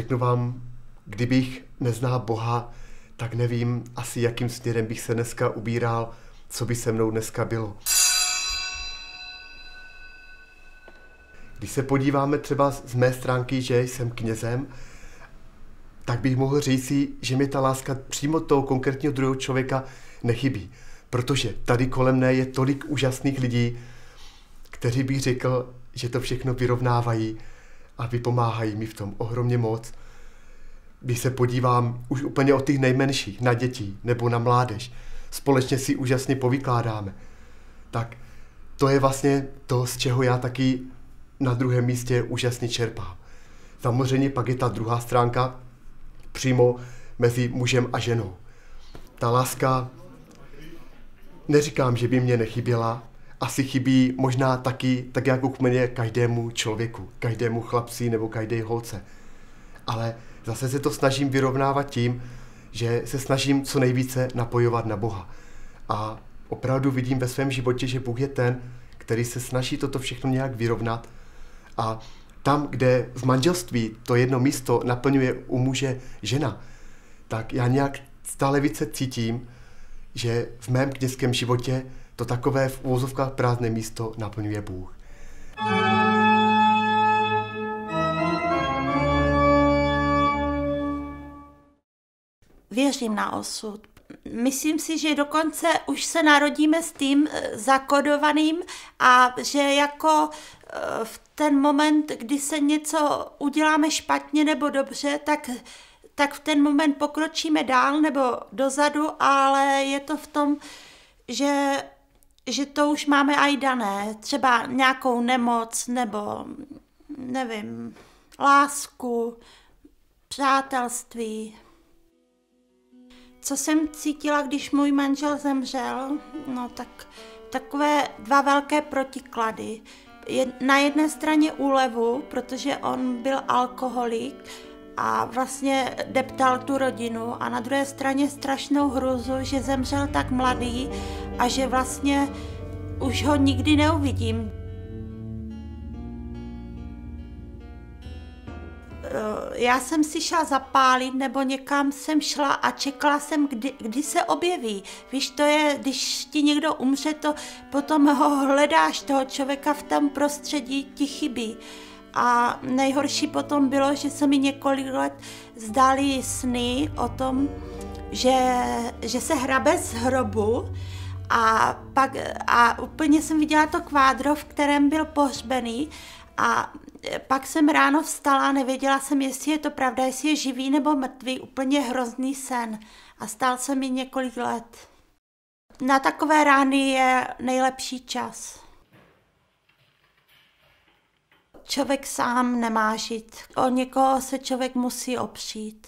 Řeknu vám, kdybych neznal Boha, tak nevím asi, jakým směrem bych se dneska ubíral, co by se mnou dneska bylo. Když se podíváme třeba z mé stránky, že jsem knězem, tak bych mohl říci, že mi ta láska přímo toho konkrétního druhého člověka nechybí. Protože tady kolem mne je tolik úžasných lidí, kteří bych řekl, že to všechno vyrovnávají a vypomáhají mi v tom ohromně moc. Když se podívám už úplně od těch nejmenších, na děti nebo na mládež, společně si úžasně povykládáme, tak to je vlastně to, z čeho já taky na druhém místě úžasně čerpám. Samozřejmě pak je ta druhá stránka přímo mezi mužem a ženou. Ta láska, neříkám, že by mě nechyběla, asi chybí možná taky, tak jako k mně, každému člověku, každému chlapci nebo každé holce. Ale zase se to snažím vyrovnávat tím, že se snažím co nejvíce napojovat na Boha. A opravdu vidím ve svém životě, že Bůh je ten, který se snaží toto všechno nějak vyrovnat. A tam, kde v manželství to jedno místo naplňuje u muže žena, tak já nějak stále více cítím, že v mém kněžském životě to takové v úvozovkách prázdné místo naplňuje Bůh. Věřím na osud. Myslím si, že dokonce už se narodíme s tím zakodovaným a že jako v ten moment, kdy se něco uděláme špatně nebo dobře, tak v ten moment pokročíme dál nebo dozadu, ale je to v tom, že to už máme aj dané. Třeba nějakou nemoc nebo, nevím, lásku, přátelství. Co jsem cítila, když můj manžel zemřel? No tak takové dva velké protiklady. Na jedné straně úlevu, protože on byl alkoholik a vlastně deptal tu rodinu, a na druhé straně strašnou hruzu, že zemřel tak mladý a že vlastně už ho nikdy neuvidím. Já jsem si šla zapálit, nebo někam jsem šla a čekala jsem, kdy se objeví. Víš, to je, když ti někdo umře, to potom ho hledáš, toho člověka v tom prostředí ti chybí. A nejhorší potom bylo, že se mi několik let zdály sny o tom, že se hrabe z hrobu a úplně jsem viděla to kvádro, v kterém byl pohřbený, a pak jsem ráno vstala a nevěděla jsem, jestli je to pravda, jestli je živý nebo mrtvý, úplně hrozný sen. A stál se mi několik let. Na takové rány je nejlepší čas. Člověk sám nemá žít. O někoho se člověk musí opřít.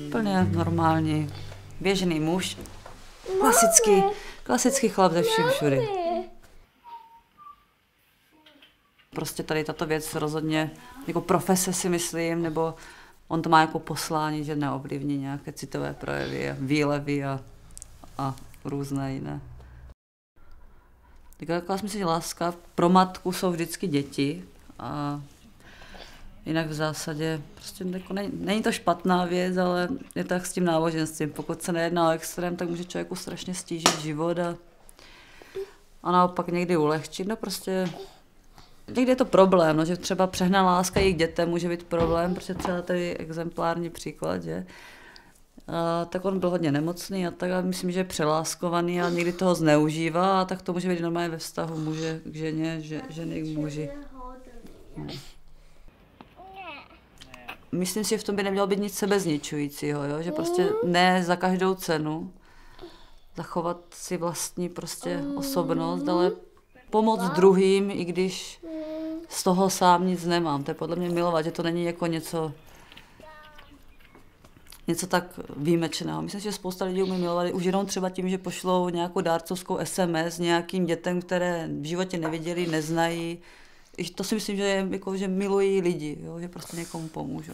Úplně normální, běžný muž, klasický chlap ze vším všudy. Prostě tady tato věc rozhodně jako profese, si myslím, nebo on to má jako poslání, že neovlivní nějaké citové projevy, výlevy a různé jiné. Taková si myslím, že láska pro matku jsou vždycky děti a jinak v zásadě prostě jako není to špatná věc, ale je tak s tím náboženstvím. Pokud se nejedná o extrém, tak může člověku strašně stížit život a naopak někdy ulehčit. No prostě někdy je to problém, no, že třeba přehnaná láska i k dětem může být problém, protože třeba tady exemplární příklad, že? Tak on byl hodně nemocný a tak, a myslím, že je přeláskovaný a někdy toho zneužívá, a tak to může být normálně ve vztahu muže k ženě, ženy k muži. No. Myslím si, že v tom by nemělo být nic sebezničujícího, jo? Že prostě ne za každou cenu zachovat si vlastní prostě osobnost, ale pomoct druhým, i když z toho sám nic nemám. To je podle mě milovat, že to není jako něco tak výjimečného. Myslím, že spousta lidí umí milovat už jenom třeba tím, že pošlou nějakou dárcovskou SMS nějakým dětem, které v životě neviděli, neznají. To si myslím, že je jako, že milují lidi, jo? Že prostě někomu pomůžou.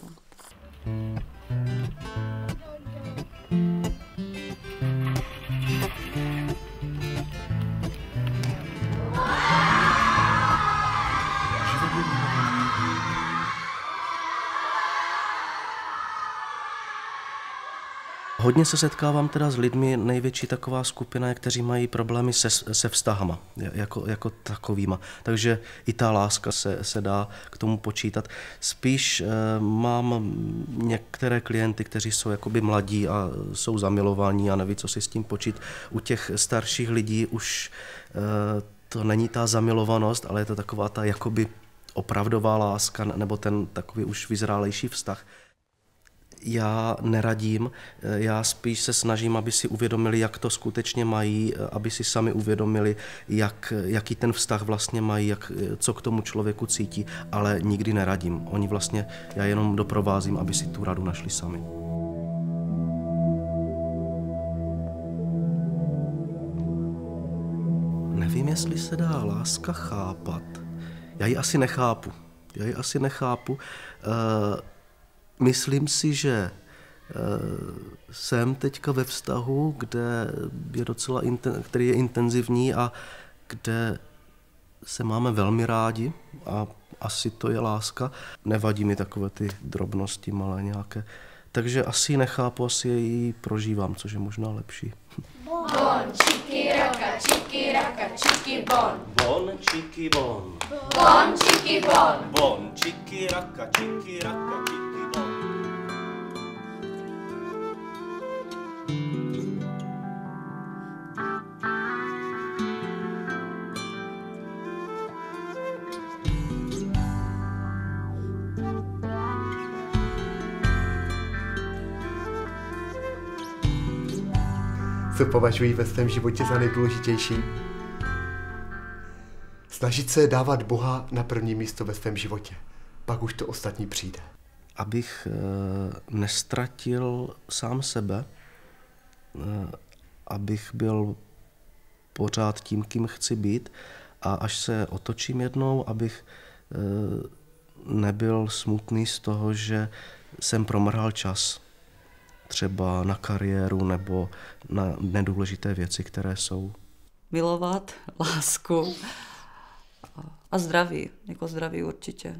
Hodně se setkávám teda s lidmi, největší taková skupina je, kteří mají problémy se vztahama, jako takovýma. Takže i ta láska se dá k tomu počítat. Spíš mám některé klienty, kteří jsou jakoby mladí a jsou zamilovaní a neví, co si s tím počít. U těch starších lidí už to není ta zamilovanost, ale je to taková ta jakoby opravdová láska nebo ten takový už vyzrálejší vztah. Já neradím, já spíš se snažím, aby si uvědomili, jak to skutečně mají, aby si sami uvědomili, jaký ten vztah vlastně mají, co k tomu člověku cítí, ale nikdy neradím. Oni vlastně, já jenom doprovázím, aby si tu radu našli sami. Nevím, jestli se dá láska chápat. Já ji asi nechápu. Myslím si, že jsem teďka ve vztahu, kde je docela který je intenzivní a kde se máme velmi rádi a asi to je láska. Nevadí mi takové ty drobnosti malé nějaké. Takže asi ji nechápu, asi ji prožívám, což je možná lepší. Bon, čiki raka, čiki bon. Bon, čiki bon. Bon, čiki bon. Bon, čiki raka, čiki bon. Co považuji ve svém životě za nejdůležitější? Snažit se dávat Boha na první místo ve svém životě. Pak už to ostatní přijde. Abych nestratil sám sebe, abych byl pořád tím, kým chci být a až se otočím jednou, abych nebyl smutný z toho, že jsem promrhal čas. Třeba na kariéru nebo na nedůležité věci, které jsou. Milovat, lásku a zdraví. Jako zdraví určitě.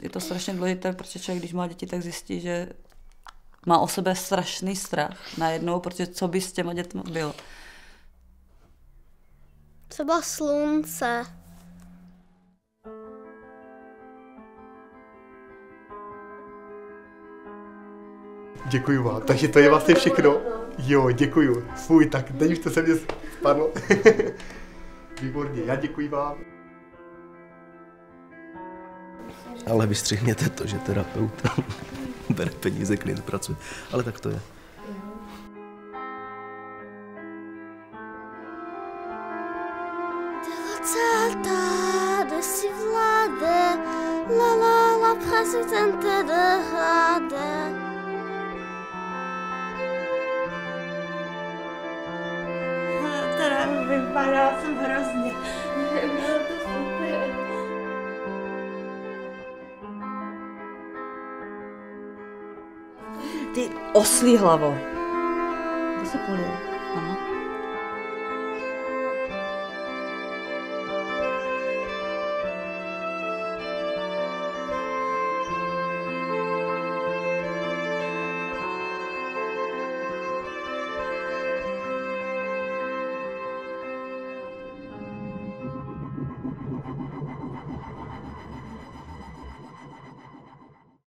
Je to strašně důležité, protože člověk, když má děti, tak zjistí, že má o sebe strašný strach najednou, protože co by s těma dětmi bylo. Třeba slunce. Děkuju vám. Takže to je vlastně všechno. Jo, děkuju. Fuj, tak teď už to se mě spadlo. Výborně, já děkuji vám. Ale vystřihněte to, že terapeut bere peníze, klient pracuje. Ale tak to je. Teda vypadala jsem hrozně. Bylo to super. Ty oslí hlavo. To se polil.